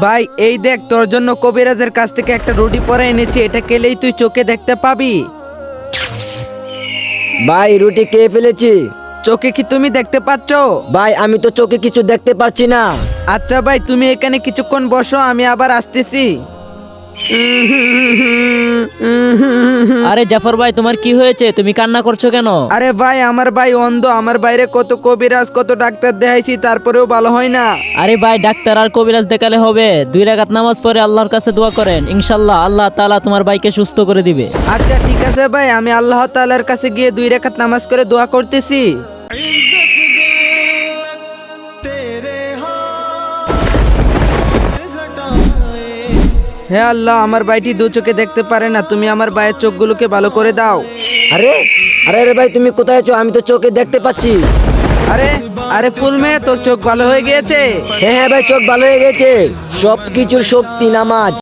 ভাই এই দেখ, তোর জন্য কবিরাজের কাছ থেকে একটা রুটি পরে এনেছি, এটা খেলেই তুই চোখে দেখতে পাবি। ভাই রুটি খেয়ে ফেলেছি। চোখে কি তুমি দেখতে পাচ্ছো? ভাই আমি তো চোখে কিছু দেখতে পারছি না। আচ্ছা ভাই, তুমি এখানে কিছুক্ষণ বসো, আমি আবার আসতেছি। আরে জাফর ভাই, তোমার কি হয়েছে? তুমি কান্না করছো কেন? আরে ভাই, আমার ভাই অন্ধ, আমার বাইরে কত কবিরাজ কত ডাক্তার দেখাইছি, তারপরেও ভালো হয় না। আরে ভাই, ডাক্তার আর কবিরাজ দেখালে হবে? 2 রাকাত নামাজ পড়ে আল্লাহর কাছে দোয়া করেন, ইনশাল্লাহ আল্লাহ তাআলা তোমার ভাইকে সুস্থ করে দিবে। আচ্ছা ঠিক আছে ভাই, আমি আল্লাহ তাআলার কাছে গিয়ে 2 রাকাত নামাজ করে দোয়া করতেছি। হে আল্লাহ, আমার ভাইটি দু চোখে দেখতে পারে না, তুমি আমার ভাইয়ের চোখগুলোকে ভালো করে দাও। আরে আরে আরে ভাই তুমি কোথায় আছো? আমি তো চোখে দেখতে পাচ্ছি। আরে আরে ফুল মেয়ে, তোর চোখ ভালো হয়ে গিয়েছে। হ্যাঁ হ্যাঁ ভাই, চোখ ভালো হয়ে গেছে। সব কিছুর শক্তি নামাজ।